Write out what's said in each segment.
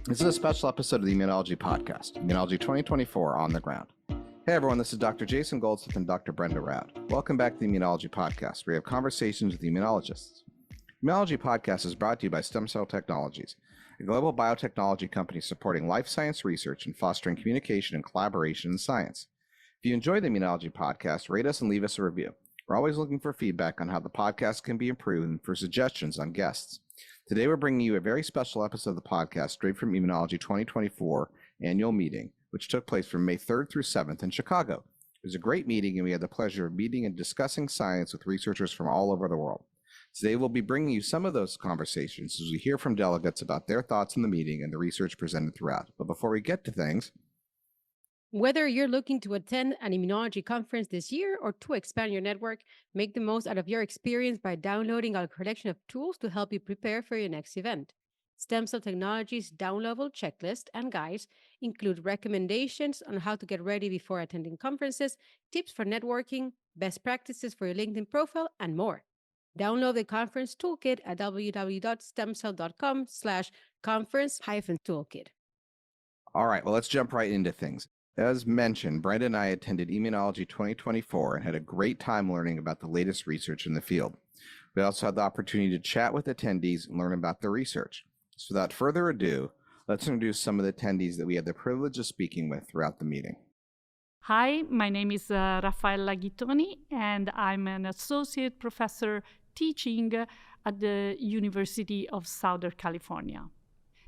This is a special episode of the Immunology podcast, Immunology 2024 on the ground. Hey everyone, this is Dr. Jason Goldsmith and Dr. Brenda Rad. Welcome back to the Immunology podcast, where we have conversations with immunologists. Immunology podcast is brought to you by STEMCELL Technologies, a global biotechnology company supporting life science research and fostering communication and collaboration in science. If you enjoy the Immunology podcast, rate us and leave us a review. We're always looking for feedback on how the podcast can be improved and for suggestions on guests. Today, we're bringing you a very special episode of the podcast straight from Immunology 2024 annual meeting, which took place from May 3rd through 7th in Chicago. It was a great meeting, and we had the pleasure of meeting and discussing science with researchers from all over the world. Today, we'll be bringing you some of those conversations as we hear from delegates about their thoughts on the meeting and the research presented throughout. But before we get to things, whether you're looking to attend an immunology conference this year or to expand your network, make the most out of your experience by downloading our collection of tools to help you prepare for your next event. STEMCELL Technologies downloadable checklist and guides include recommendations on how to get ready before attending conferences, tips for networking, best practices for your LinkedIn profile, and more. Download the conference toolkit at www.stemcell.com/conference-toolkit. all right, well, let's jump right into things. As mentioned, Brenda and I attended Immunology 2024 and had a great time learning about the latest research in the field. We also had the opportunity to chat with attendees and learn about their research. So without further ado, let's introduce some of the attendees that we had the privilege of speaking with throughout the meeting. Hi, my name is Raffaella Ghittoni, and I'm an associate professor teaching at the University of Southern California.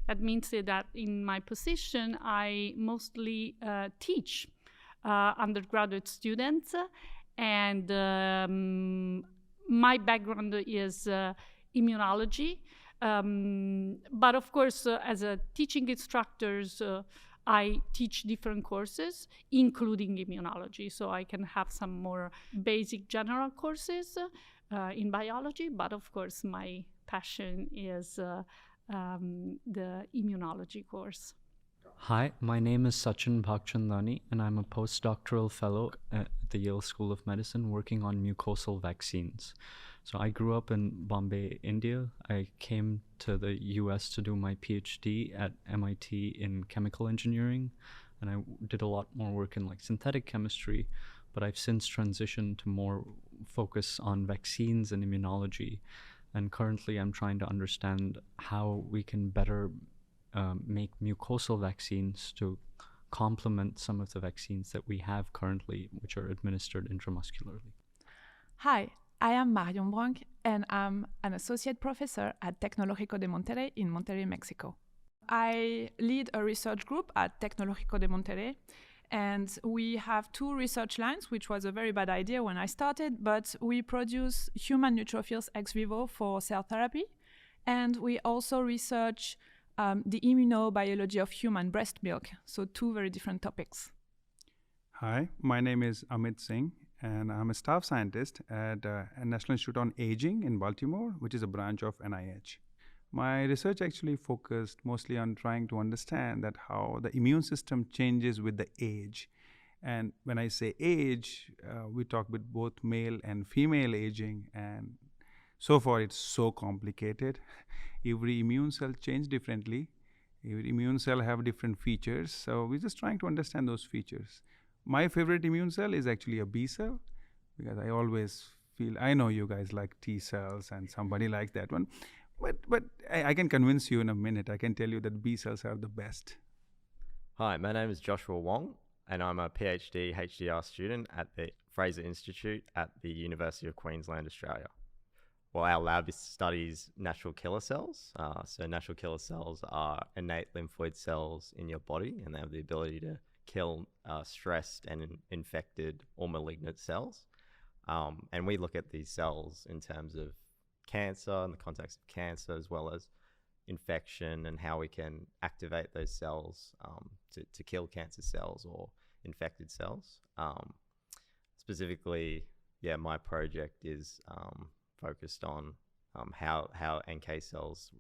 That means that in my position, I mostly teach undergraduate students, and my background is immunology. But of course, as a teaching instructors, I teach different courses, including immunology. So I can have some more basic general courses in biology, but of course, my passion is the immunology course. Hi, my name is Sachin Bhakchandani, and I'm a postdoctoral fellow at the Yale School of Medicine working on mucosal vaccines. So I grew up in Bombay, India. I came to the US to do my PhD at MIT in chemical engineering, and I did a lot more work in synthetic chemistry, but I've since transitioned to more focus on vaccines and immunology. And currently I'm trying to understand how we can better make mucosal vaccines to complement some of the vaccines that we have currently, which are administered intramuscularly. Hi, I am Marion Bronc, and I'm an associate professor at Tecnológico de Monterrey in Monterrey, Mexico. I lead a research group at Tecnológico de Monterrey, and we have two research lines, which was a very bad idea when I started, but we produce human neutrophils ex vivo for cell therapy, and we also research the immunobiology of human breast milk, so two very different topics. Hi, my name is Amit Singh, and I'm a staff scientist at National Institute on Aging in Baltimore, which is a branch of NIH. My research actually focused mostly on trying to understand that how the immune system changes with the age. And when I say age, we talk with both male and female aging, and so far it's so complicated. Every immune cell changes differently. Every immune cell have different features, so we're just trying to understand those features. My favorite immune cell is actually a B cell, because I always feel, I know you guys like T cells and somebody like that one. But I can convince you in a minute. I can tell you that B cells are the best. Hi, my name is Joshua Wong, and I'm a PhD HDR student at the Fraser Institute at the University of Queensland, Australia. Well, our lab studies natural killer cells. So natural killer cells are innate lymphoid cells in your body, and they have the ability to kill stressed and infected or malignant cells. And we look at these cells in terms of cancer, in the context of cancer, as well as infection, and how we can activate those cells to kill cancer cells or infected cells. Specifically, my project is focused on how NK cells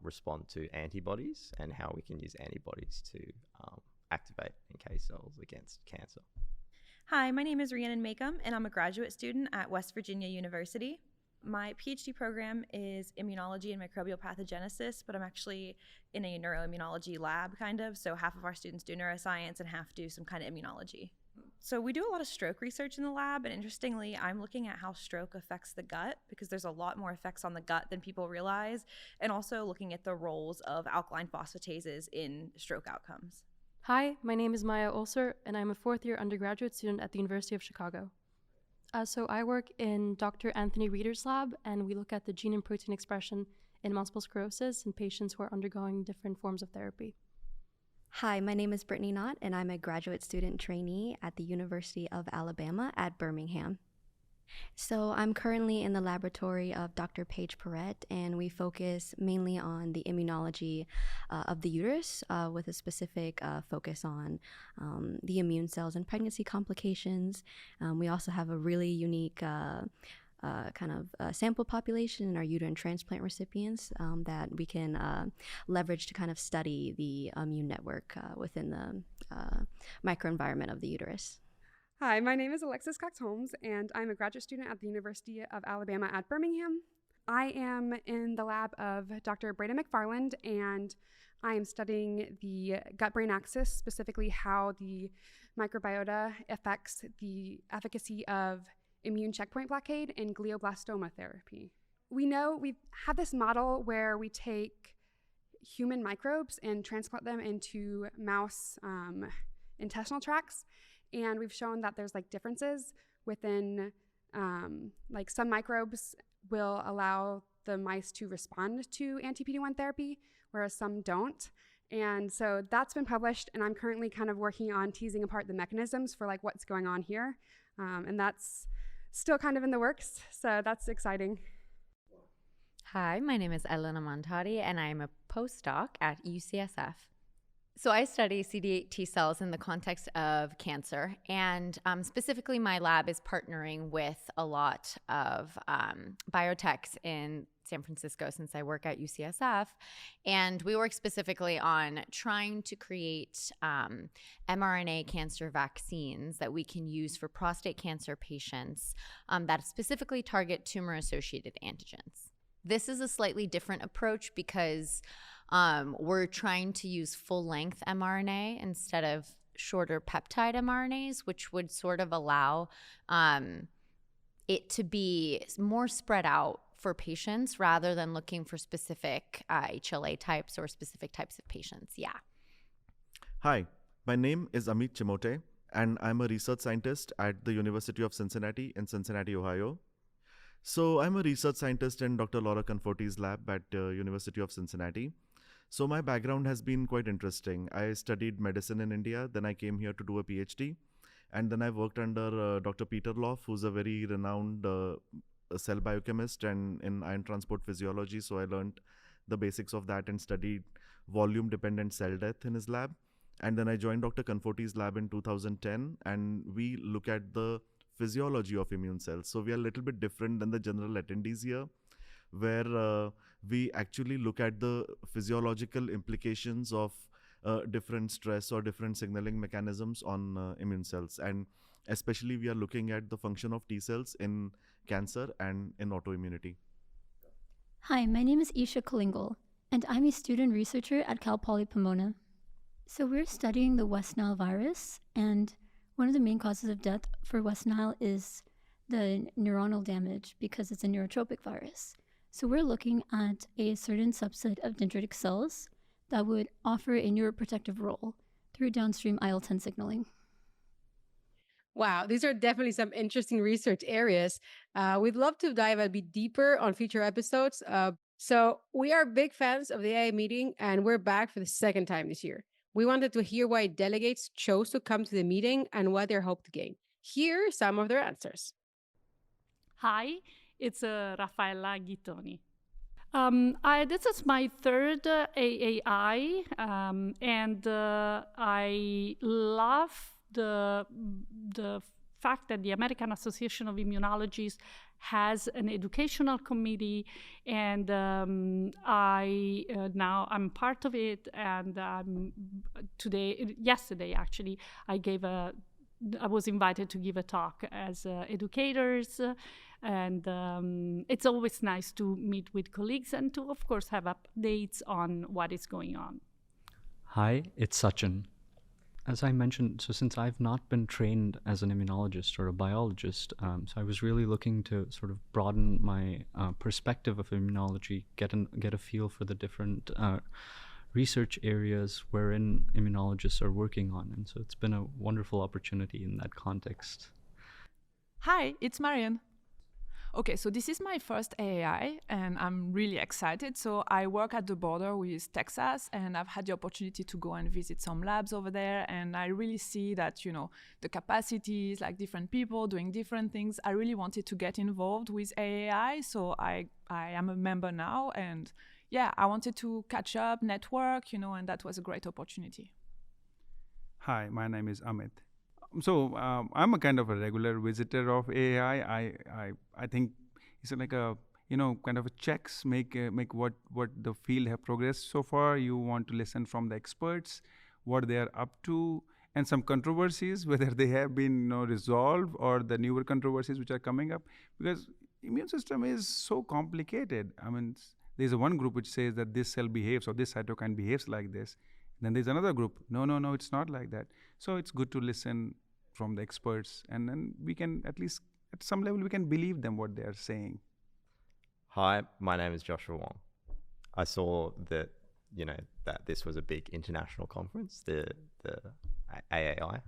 respond to antibodies, and how we can use antibodies to activate NK cells against cancer. Hi, my name is Rhiannon Makem, and I'm a graduate student at West Virginia University. My PhD program is immunology and microbial pathogenesis, but I'm actually in a neuroimmunology lab, kind of. So half of our students do neuroscience and half do some kind of immunology. So we do a lot of stroke research in the lab, and interestingly, I'm looking at how stroke affects the gut, because there's a lot more effects on the gut than people realize, and also looking at the roles of alkaline phosphatases in stroke outcomes. Hi, my name is Maya Ulser, and I'm a fourth-year undergraduate student at the University of Chicago. So I work in Dr. Anthony Reeder's lab, and we look at the gene and protein expression in multiple sclerosis in patients who are undergoing different forms of therapy. Hi, my name is Brittany Knott, and I'm a graduate student trainee at the University of Alabama at Birmingham. So I'm currently in the laboratory of Dr. Paige Perrette, and we focus mainly on the immunology of the uterus with a specific focus on the immune cells and pregnancy complications. We also have a really unique sample population in our uterine transplant recipients that we can leverage to kind of study the immune network within the microenvironment of the uterus. Hi, my name is Alexis Cox-Holmes, and I'm a graduate student at the University of Alabama at Birmingham. I am in the lab of Dr. Brenda McFarland, and I am studying the gut-brain axis, specifically how the microbiota affects the efficacy of immune checkpoint blockade in glioblastoma therapy. We know we have this model where we take human microbes and transplant them into mouse intestinal tracts, and we've shown that there's differences within, some microbes will allow the mice to respond to anti-PD-1 therapy, whereas some don't. And so that's been published, and I'm currently kind of working on teasing apart the mechanisms for what's going on here. And that's still kind of in the works, so that's exciting. Hi, my name is Elena Montati, and I'm a postdoc at UCSF. So I study CD8 T cells in the context of cancer, and specifically my lab is partnering with a lot of biotechs in San Francisco, since I work at UCSF, and we work specifically on trying to create mRNA cancer vaccines that we can use for prostate cancer patients that specifically target tumor-associated antigens. This is a slightly different approach because we're trying to use full-length mRNA instead of shorter peptide mRNAs, which would sort of allow it to be more spread out for patients rather than looking for specific HLA types or specific types of patients. Yeah. Hi, my name is Amit Chimote, and I'm a research scientist at the University of Cincinnati in Cincinnati, Ohio. So I'm a research scientist in Dr. Laura Conforti's lab at University of Cincinnati. So my background has been quite interesting. I studied medicine in India, then I came here to do a PhD, and then I worked under Dr. Peter Loff, who's a very renowned cell biochemist and in ion transport physiology. So I learned the basics of that and studied volume-dependent cell death in his lab. And then I joined Dr. Conforti's lab in 2010, and we look at the physiology of immune cells. So we are a little bit different than the general attendees here, where we actually look at the physiological implications of different stress or different signaling mechanisms on immune cells. And especially we are looking at the function of T cells in cancer and in autoimmunity. Hi, my name is Isha Kalingal, and I'm a student researcher at Cal Poly Pomona. So we're studying the West Nile virus, and one of the main causes of death for West Nile is the neuronal damage because it's a neurotropic virus. So we're looking at a certain subset of dendritic cells that would offer a neuroprotective role through downstream IL-10 signaling. Wow, these are definitely some interesting research areas. We'd love to dive a bit deeper on future episodes. So we are big fans of the AI meeting, and we're back for the second time this year. We wanted to hear why delegates chose to come to the meeting and what they hope to gain. Here are some of their answers. Hi, it's Raffaella Ghittoni. This is my third AAI, and I love the fact that the American Association of Immunologists has an educational committee, and now I'm part of it. And yesterday actually, I gave a I was invited to give a talk as educators. And it's always nice to meet with colleagues and to, of course, have updates on what is going on. Hi, it's Sachin. As I mentioned, so since I've not been trained as an immunologist or a biologist, so I was really looking to sort of broaden my perspective of immunology, get a feel for the different research areas wherein immunologists are working on. And so it's been a wonderful opportunity in that context. Hi, it's Marian. Okay, so this is my first AAI, and I'm really excited. So I work at the border with Texas, and I've had the opportunity to go and visit some labs over there, and I really see that, the capacities, like different people doing different things. I really wanted to get involved with AAI, so I am a member now, and yeah, I wanted to catch up, network, and that was a great opportunity. Hi, my name is Amit. So I'm a kind of a regular visitor of AI. I think it's like a kind of a checks make what the field have progressed so far. You want to listen from the experts, what they are up to, and some controversies, whether they have been resolved or the newer controversies which are coming up, because immune system is so complicated. I mean, there's one group which says that this cell behaves or this cytokine behaves like this. Then there's another group. No, it's not like that. So it's good to listen from the experts, and then we can, at least at some level, we can believe them what they are saying. Hi, my name is Joshua Wong. I saw that, that this was a big international conference, the AAI,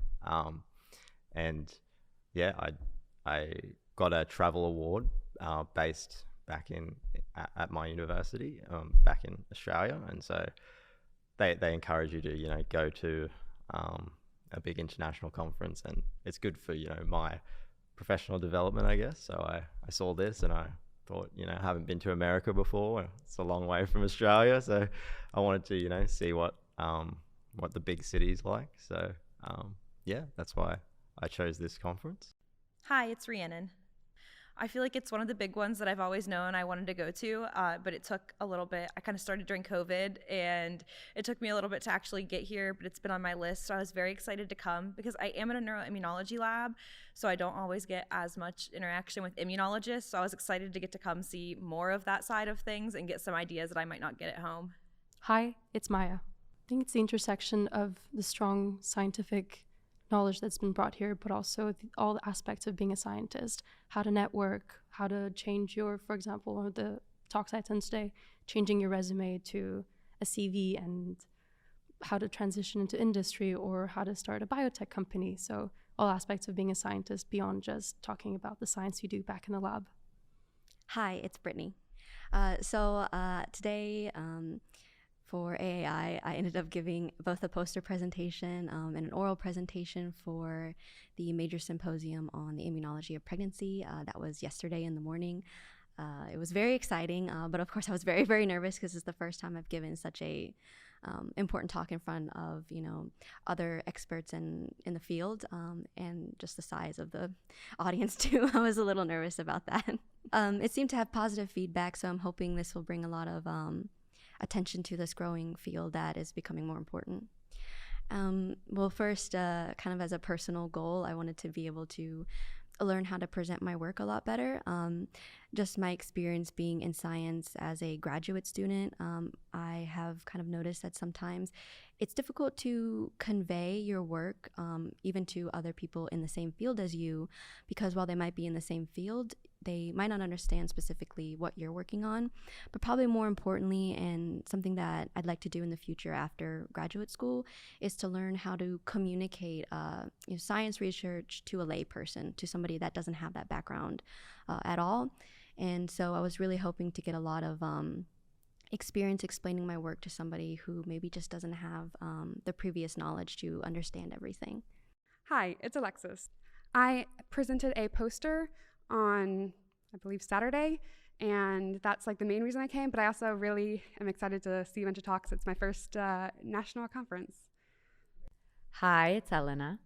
and yeah, I got a travel award based back at my university, back in Australia, and so they encourage you to go to a big international conference, and it's good for my professional development, I guess. So I saw this and I thought, I haven't been to America before. It's a long way from Australia, so I wanted to see what the big city's like. So yeah, that's why I chose this conference. Hi, it's Rhiannon. I feel like it's one of the big ones that I've always known I wanted to go to, but it took a little bit. I kind of started during COVID, and it took me a little bit to actually get here, but it's been on my list. So I was very excited to come because I am in a neuroimmunology lab, so I don't always get as much interaction with immunologists. So I was excited to get to come see more of that side of things and get some ideas that I might not get at home. Hi, it's Maya. I think it's the intersection of the strong scientific knowledge that's been brought here, but also all the aspects of being a scientist, how to network, how to change your, for example, one of the talks I attend today, changing your resume to a CV, and how to transition into industry or how to start a biotech company. So all aspects of being a scientist beyond just talking about the science you do back in the lab. Hi, it's Brittany. Today, for AAI, I ended up giving both a poster presentation and an oral presentation for the major symposium on the immunology of pregnancy. That was yesterday in the morning. It was very exciting, but of course I was very, very nervous because it's the first time I've given such a important talk in front of other experts in the field, and just the size of the audience too. I was a little nervous about that. It seemed to have positive feedback, so I'm hoping this will bring a lot of attention to this growing field that is becoming more important. Well, first, kind of as a personal goal, I wanted to be able to learn how to present my work a lot better. Just my experience being in science as a graduate student, I have kind of noticed that sometimes it's difficult to convey your work even to other people in the same field as you, because while they might be in the same field, they might not understand specifically what you're working on. But probably more importantly, and something that I'd like to do in the future after graduate school, is to learn how to communicate science research to a lay person, to somebody that doesn't have that background at all. And so I was really hoping to get a lot of experience explaining my work to somebody who maybe just doesn't have the previous knowledge to understand everything. Hi, it's Alexis. I presented a poster on, I believe, Saturday, and that's like the main reason I came, but I also really am excited to see a bunch of talks. It's my first national conference. Hi, it's Elena.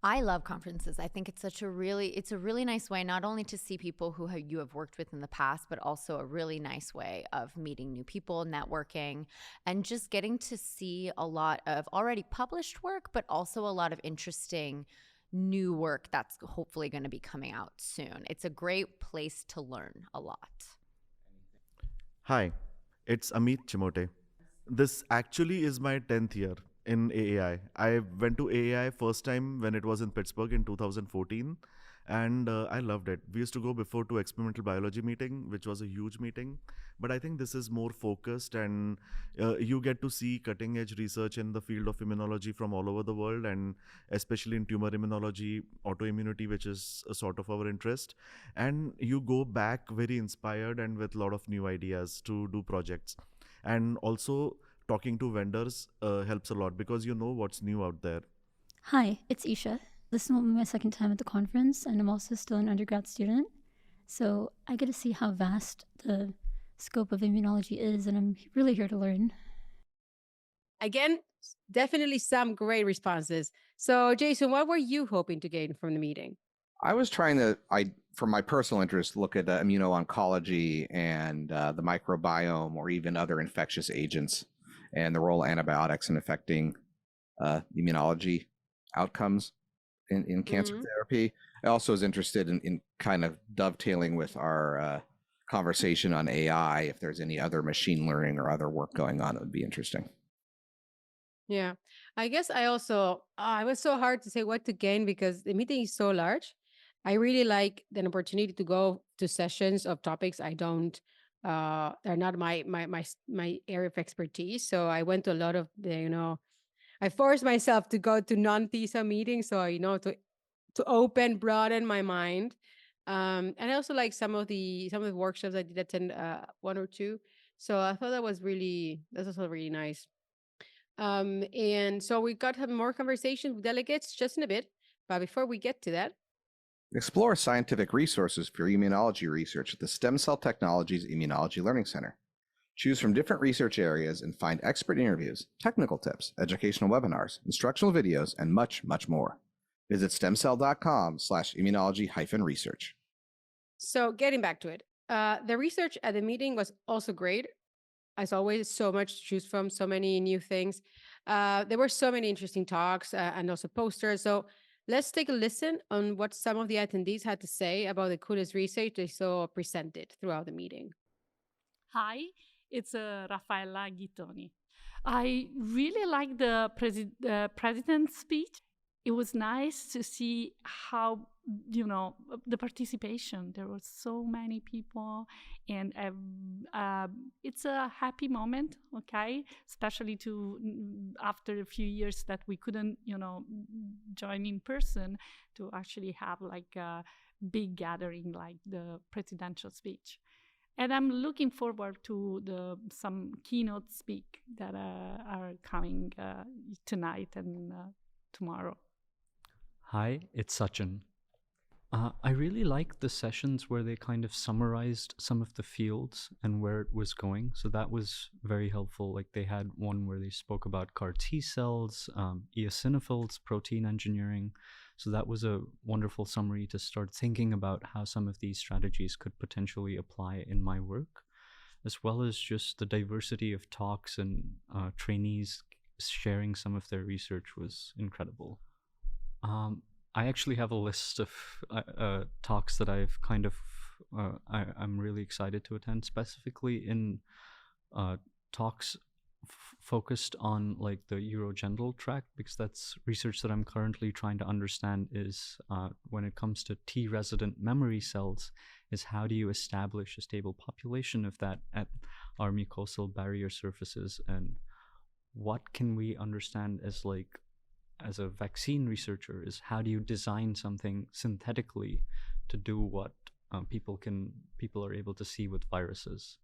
I love conferences. I think it's a really nice way not only to see people who you have worked with in the past, but also a really nice way of meeting new people, networking, and just getting to see a lot of already published work, but also a lot of interesting new work that's hopefully going to be coming out soon. It's a great place to learn a lot. Hi, it's Amit Chimote. This actually is my 10th year in AAI. I went to AAI first time when it was in Pittsburgh in 2014, and I loved it. We used to go before to experimental biology meeting, which was a huge meeting, but I think this is more focused, and you get to see cutting edge research in the field of immunology from all over the world, and especially in tumor immunology, autoimmunity, which is a sort of our interest. And you go back very inspired and with a lot of new ideas to do projects. And also talking to vendors helps a lot because you know what's new out there. Hi, it's Isha. This will be my second time at the conference, and I'm also still an undergrad student. So I get to see how vast the scope of immunology is, and I'm really here to learn. Again, definitely some great responses. So, Jason, what were you hoping to gain from the meeting? I was trying to, for my personal interest, look at immuno-oncology and the microbiome, or even other infectious agents, and the role of antibiotics in affecting immunology outcomes in cancer therapy. I also was interested in kind of dovetailing with our conversation on AI. If there's any other machine learning or other work going on, it would be interesting. Yeah, I guess I also, it was so hard to say what to gain because the meeting is so large. I really like the opportunity to go to sessions of topics I don't, they're not my area of expertise. So I went to a lot of the, I forced myself to go to non-TISA meetings. So, to broaden my mind. And I also like some of the workshops I did attend, one or two. So I thought that's also really nice. And so we got to have more conversations with delegates just in a bit. But before we get to that, explore scientific resources for immunology research at the STEMCELL Technologies Immunology Learning Center. Choose from different research areas and find expert interviews, technical tips, educational webinars, instructional videos, and much, much more. Visit stemcell.com/immunology-research. So getting back to it, the research at the meeting was also great. As always, so much to choose from, so many new things. There were so many interesting talks and also posters. So let's take a listen on what some of the attendees had to say about the coolest research they saw presented throughout the meeting. Hi, it's Raffaella Ghittoni. I really liked the president's speech. It was nice to see how, the participation. There were so many people, and it's a happy moment, okay? Especially after a few years that we couldn't, join in person, to actually have like a big gathering like the presidential speech. And I'm looking forward to some keynote speak that are coming tonight and tomorrow. Hi, it's Sachin. I really liked the sessions where they kind of summarized some of the fields and where it was going. So that was very helpful. Like they had one where they spoke about CAR T cells, eosinophils, protein engineering. So that was a wonderful summary to start thinking about how some of these strategies could potentially apply in my work, as well as just the diversity of talks and trainees sharing some of their research was incredible. I actually have a list of talks that I've kind of, I'm really excited to attend, specifically in talks focused on like the urogenital tract, because that's research that I'm currently trying to understand is when it comes to T-resident memory cells, is how do you establish a stable population of that at our mucosal barrier surfaces, and what can we understand as a vaccine researcher is how do you design something synthetically to do what people are able to see with viruses.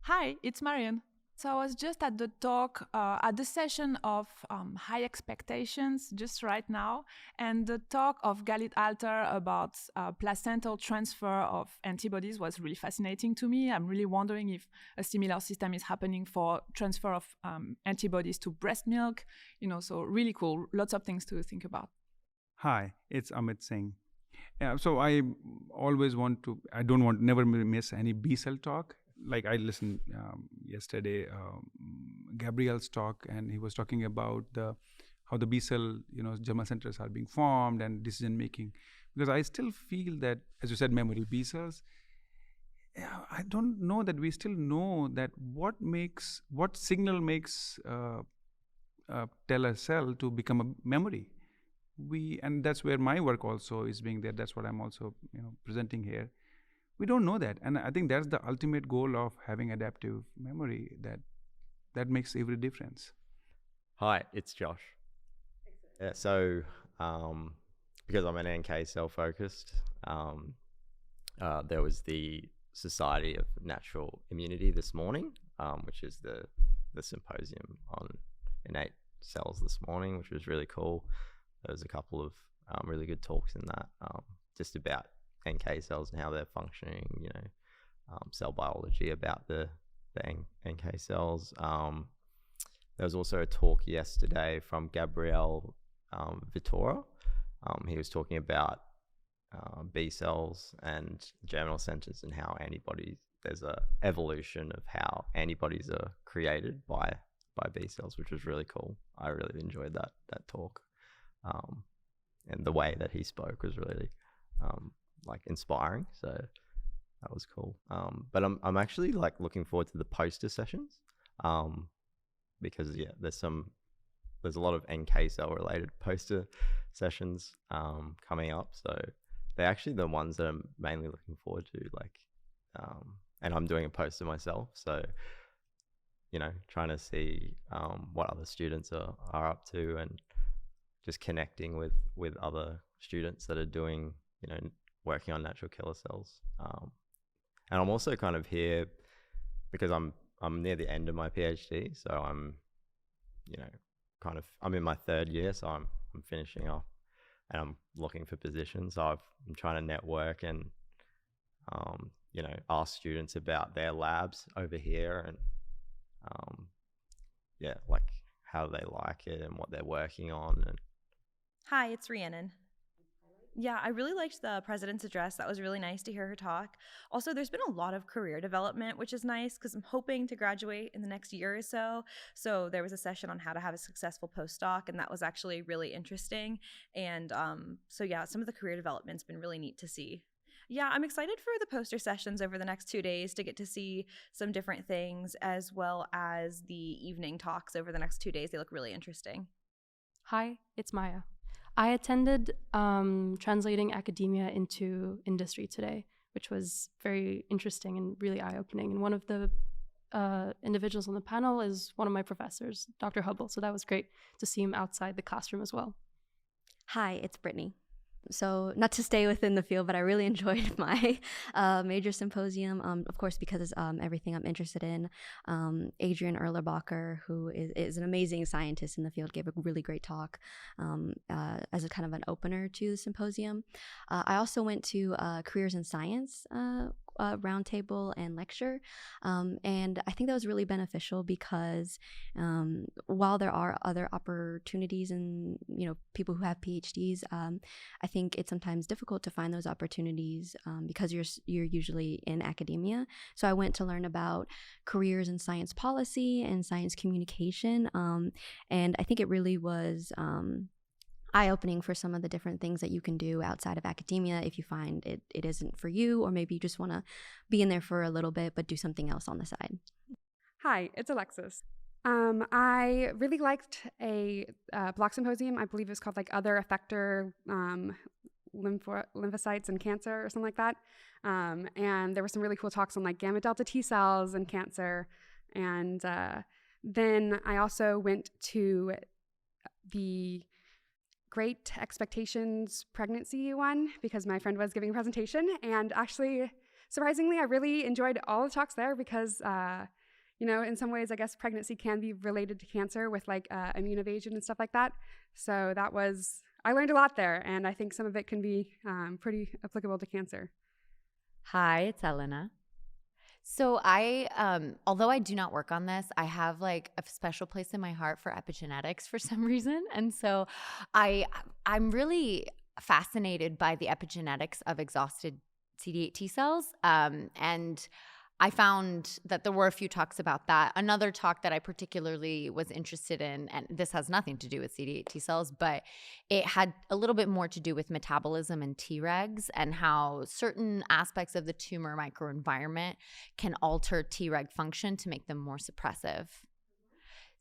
Hi, it's Marian. So I was just at the talk, at the session of high expectations just right now, and the talk of Galit Alter about placental transfer of antibodies was really fascinating to me. I'm really wondering if a similar system is happening for transfer of antibodies to breast milk, so really cool. Lots of things to think about. Hi, it's Amit Singh. So I always never miss any B-cell talk. Like I listened yesterday, Gabriel's talk, and he was talking about how the B cell, germinal centers are being formed and decision making. Because I still feel that, as you said, memory B cells, I don't know that we still know that what signal makes tell a cell to become a memory. And that's where my work also is being there. That's what I'm also presenting here. We don't know that, and I think that's the ultimate goal of having adaptive memory. That makes every difference. Hi, it's Josh. Yeah, so because I'm an NK cell focused, there was the Society of Natural Immunity this morning, which is the symposium on innate cells this morning, which was really cool. There was a couple of really good talks in that, just about NK cells and how they're functioning, cell biology about the NK cells. There was also a talk yesterday from Gabriel Vitora. He was talking about B cells and germinal centers and how there's a evolution of how antibodies are created by B cells, which was really cool. I really enjoyed that talk. And the way that he spoke was really inspiring, so that was cool. But I'm actually looking forward to the poster sessions, because there's a lot of NK cell related poster sessions coming up, so they're actually the ones that I'm mainly looking forward to, and I'm doing a poster myself, so trying to see what other students are up to, and just connecting with other students that are doing, working on natural killer cells. And I'm also kind of here because I'm near the end of my PhD, so I'm, I'm in my third year, so I'm finishing off, and I'm looking for positions. So I'm trying to network and, ask students about their labs over here, and how they like it and what they're working on. And Hi, it's Rhiannon. Yeah, I really liked the president's address. That was really nice to hear her talk. Also, there's been a lot of career development, which is nice because I'm hoping to graduate in the next year or so. So there was a session on how to have a successful postdoc, and that was actually really interesting. And some of the career development's been really neat to see. Yeah, I'm excited for the poster sessions over the next 2 days to get to see some different things, as well as the evening talks over the next 2 days. They look really interesting. Hi, it's Maya. I attended translating academia into industry today, which was very interesting and really eye-opening. And one of the individuals on the panel is one of my professors, Dr. Hubble. So that was great to see him outside the classroom as well. Hi, it's Brittany. So not to stay within the field, but I really enjoyed my major symposium, of course, because it's everything I'm interested in. Adrian Erlenbacher, who is an amazing scientist in the field, gave a really great talk as a kind of an opener to the symposium. I also went to Careers in Science roundtable and lecture, and I think that was really beneficial because while there are other opportunities and people who have PhDs, I think it's sometimes difficult to find those opportunities because you're usually in academia. So I went to learn about careers in science policy and science communication, and I think it really was eye-opening for some of the different things that you can do outside of academia if you find it isn't for you, or maybe you just want to be in there for a little bit but do something else on the side. Hi, it's Alexis. I really liked a block symposium. I believe it was called Other Effector Lymphocytes and Cancer or something like that. And there were some really cool talks on gamma delta T cells and cancer. And then I also went to the Great Expectations pregnancy one because my friend was giving a presentation, and actually, surprisingly, I really enjoyed all the talks there because, in some ways, I guess pregnancy can be related to cancer with immune evasion and stuff like that. So I learned a lot there, and I think some of it can be pretty applicable to cancer. Hi, it's Elena. So although I do not work on this, I have a special place in my heart for epigenetics for some reason. And so I'm really fascinated by the epigenetics of exhausted CD8 T cells. And I found that there were a few talks about that. Another talk that I particularly was interested in, and this has nothing to do with CD8 T cells, but it had a little bit more to do with metabolism and Tregs and how certain aspects of the tumor microenvironment can alter Treg function to make them more suppressive.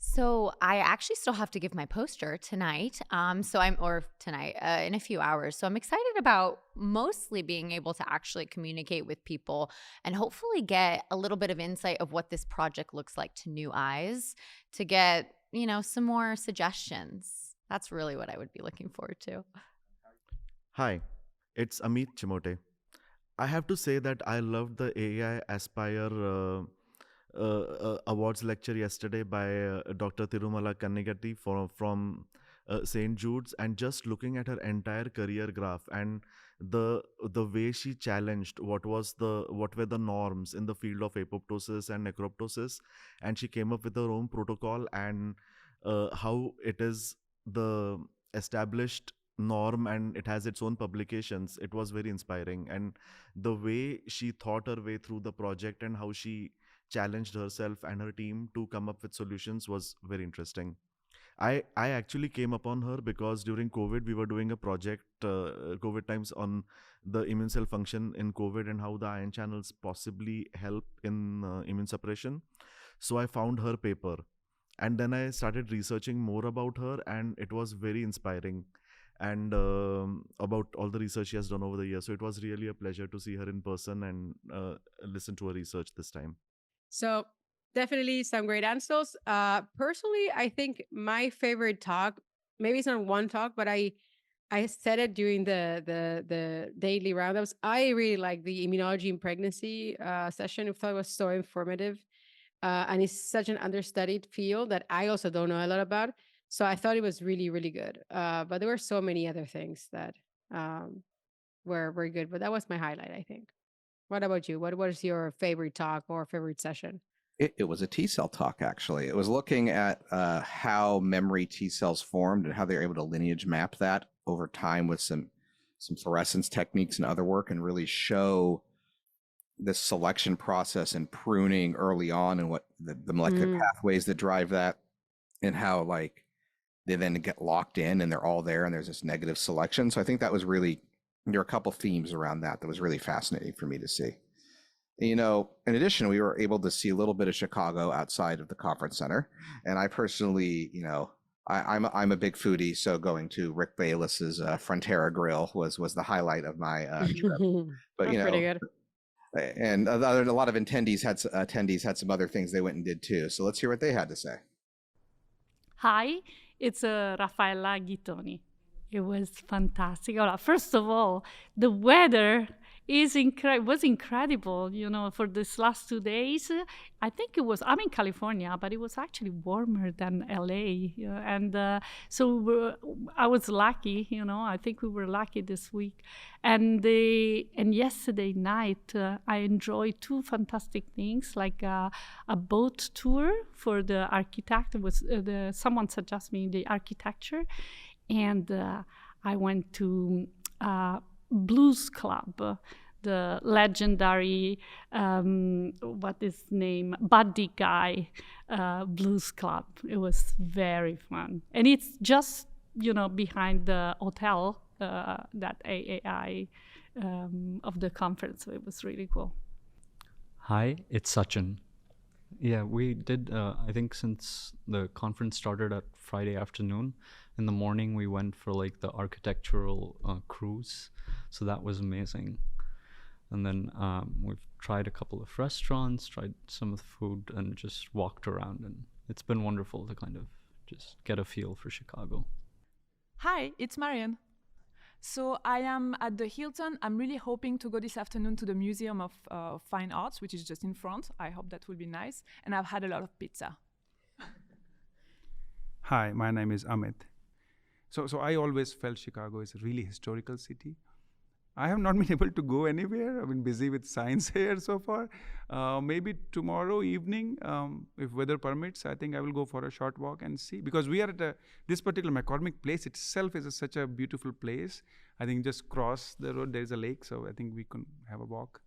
So I actually still have to give my poster tonight. In a few hours. So I'm excited about mostly being able to actually communicate with people and hopefully get a little bit of insight of what this project looks like to new eyes, to get, some more suggestions. That's really what I would be looking forward to. Hi, it's Amit Chimote. I have to say that I loved the AI Aspire awards lecture yesterday by Dr. Tirumala Kannigatti from St. Jude's, and just looking at her entire career graph and the way she challenged what were the norms in the field of apoptosis and necroptosis, and she came up with her own protocol and how it is the established norm and it has its own publications. It was very inspiring, and the way she thought her way through the project and how she challenged herself and her team to come up with solutions was very interesting. I actually came upon her because during COVID, we were doing a project, COVID times, on the immune cell function in COVID and how the ion channels possibly help in immune suppression. So I found her paper, and then I started researching more about her, and it was very inspiring, and about all the research she has done over the years. So it was really a pleasure to see her in person and listen to her research this time. So definitely some great answers. Personally, I think my favorite talk, maybe it's not one talk, but I said it during the daily roundups. I really like the immunology in pregnancy session. I thought it was so informative, and it's such an understudied field that I also don't know a lot about. So I thought it was really, really good. But there were so many other things that were very good. But that was my highlight, I think. What about you? What was your favorite talk or favorite session? It was a T cell talk, actually. It was looking at how memory T cells formed and how they're able to lineage map that over time with some fluorescence techniques and other work, and really show the selection process and pruning early on and what the molecular pathways that drive that, and how like they then get locked in and they're all there and there's this negative selection. So I think that was really, there are a couple themes around that was really fascinating for me to see. In addition, we were able to see a little bit of Chicago outside of the conference center. And I personally, I'm a big foodie, so going to Rick Bayless's Frontera Grill was the highlight of my trip. But That's pretty good. And a lot of attendees had some other things they went and did too. So let's hear what they had to say. Hi, it's Raffaella Ghittoni. It was fantastic. First of all, the weather was incredible, for this last 2 days. I think I'm in California, but it was actually warmer than LA. So I was lucky, I think we were lucky this week. And yesterday night, I enjoyed two fantastic things, like a boat tour for the architect. It was someone suggested me the architecture. And I went to Blues Club, the legendary, Buddy Guy Blues Club. It was very fun. And it's just, behind the hotel, that AAI of the conference. So it was really cool. Hi, it's Sachin. Yeah, we did, I think since the conference started at Friday afternoon, in the morning we went for like the architectural cruise. So that was amazing. And then we've tried a couple of restaurants, tried some of the food, and just walked around. And it's been wonderful to kind of just get a feel for Chicago. Hi, it's Marian. So I am at the Hilton. I'm really hoping to go this afternoon to the Museum of Fine Arts, which is just in front. I hope that will be nice. And I've had a lot of pizza. Hi, my name is Amit. So I always felt Chicago is a really historical city. I have not been able to go anywhere. I've been busy with science here so far. Maybe tomorrow evening, if weather permits, I think I will go for a short walk and see. Because we are at this particular McCormick Place itself is such a beautiful place. I think just cross the road, there's a lake, so I think we can have a walk.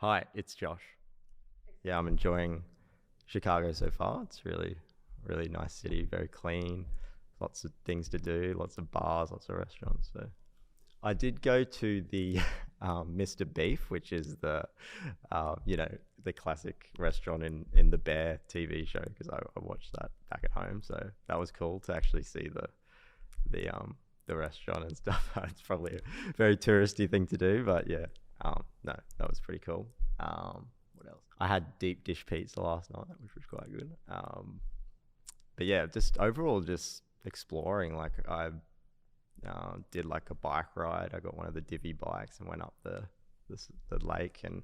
Hi, it's Josh. Yeah, I'm enjoying Chicago so far. It's really nice city, very clean, lots of things to do, lots of bars, lots of restaurants. So I did go to the Mr. Beef, which is the the classic restaurant in the Bear TV show, because I watched that back at home. So that was cool to actually see the restaurant and stuff. It's probably a very touristy thing to do, but yeah, no, that was pretty cool. What else? I had deep dish pizza last night, which was quite good. But yeah, just overall, just exploring. Like I did like a bike ride. I got one of the divvy bikes and went up the lake and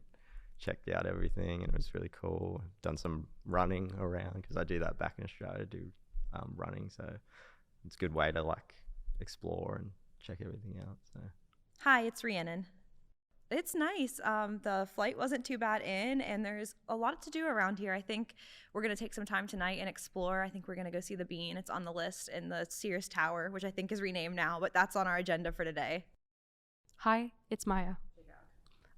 checked out everything, and it was really cool. Done some running around, because I do that back in Australia, do running, so it's a good way to like explore and check everything out. So Hi, it's Rhiannon. It's nice. The flight wasn't too bad in, and there's a lot to do around here. I think we're going to take some time tonight and explore. I think we're going to go see the Bean. It's on the list, in the Sears Tower, which I think is renamed now, but that's on our agenda for today. Hi, it's Maya.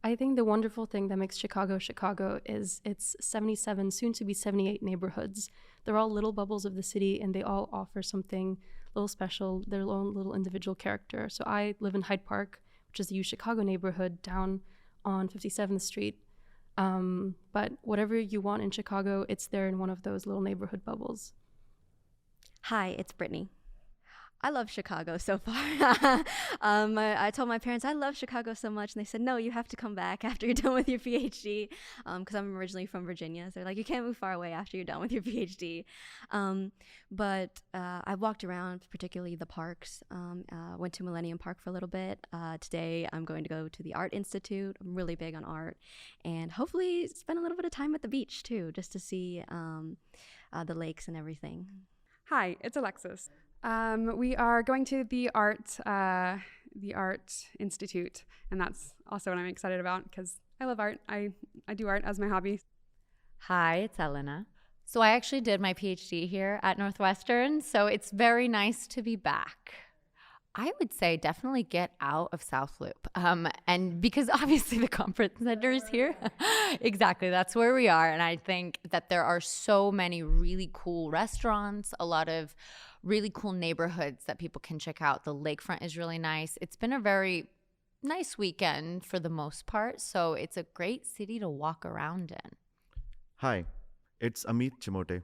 I think the wonderful thing that makes Chicago Chicago is its 77, soon to be 78 neighborhoods. They're all little bubbles of the city, and they all offer something a little special, their own little individual character. So I live in Hyde Park, which is the U Chicago neighborhood down on 57th Street. But whatever you want in Chicago, it's there in one of those little neighborhood bubbles. Hi, it's Brittany. I love Chicago so far. I told my parents I love Chicago so much, and they said, no, you have to come back after you're done with your PhD, because I'm originally from Virginia. So they're like, you can't move far away after you're done with your PhD. But I walked around, particularly the parks. Went to Millennium Park for a little bit. Today I'm going to go to the Art Institute. I'm really big on art. And hopefully spend a little bit of time at the beach too, just to see the lakes and everything. Hi, it's Alexis. We are going to the Art Institute, and that's also what I'm excited about, because I love art. I do art as my hobby. Hi, it's Elena. So I actually did my PhD here at Northwestern, so it's very nice to be back. I would say definitely get out of South Loop. And because obviously the conference center is here. Exactly, that's where we are. And I think that there are so many really cool restaurants, a lot of really cool neighborhoods that people can check out. The lakefront is really nice. It's been a very nice weekend for the most part, so it's a great city to walk around in. Hi, it's Amit Chimote.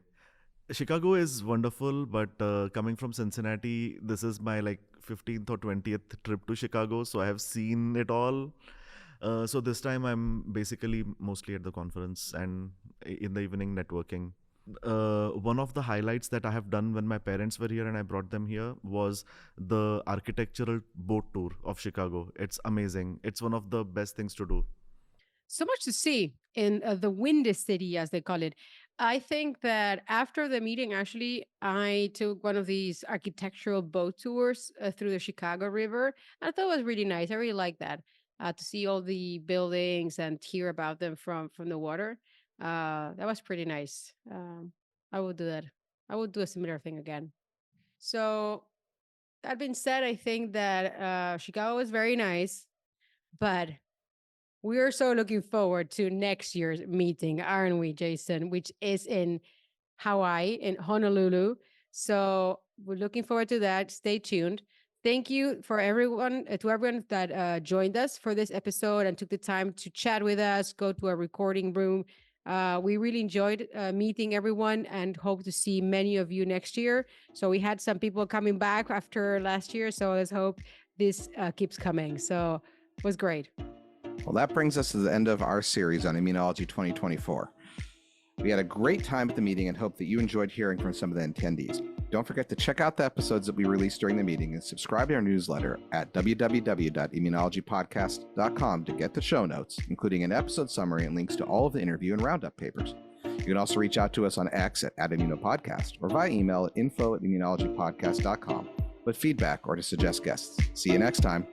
Chicago is wonderful, but coming from Cincinnati, this is my 15th or 20th trip to Chicago, so I have seen it all. So this time I'm basically mostly at the conference and in the evening networking. One of the highlights that I have done when my parents were here and I brought them here was the architectural boat tour of Chicago. It's amazing. It's one of the best things to do. So much to see in the Windy City, as they call it. I think that after the meeting, actually, I took one of these architectural boat tours through the Chicago River. I thought it was really nice. I really like that, to see all the buildings and hear about them from the water. That was pretty nice. I would do that. I would do a similar thing again. So that being said, I think that Chicago is very nice, but we are so looking forward to next year's meeting, aren't we, Jason? Which is in Hawaii, in Honolulu. So we're looking forward to that. Stay tuned. Thank you for everyone, to everyone that joined us for this episode and took the time to chat with us, go to a recording room. We really enjoyed meeting everyone and hope to see many of you next year. So we had some people coming back after last year. So let's hope this keeps coming. So it was great. Well, that brings us to the end of our series on Immunology 2024. We had a great time at the meeting and hope that you enjoyed hearing from some of the attendees. Don't forget to check out the episodes that we released during the meeting and subscribe to our newsletter at www.immunologypodcast.com to get the show notes, including an episode summary and links to all of the interview and roundup papers. You can also reach out to us on X at @immunopodcast or via email at info@immunologypodcast.com with feedback or to suggest guests. See you next time.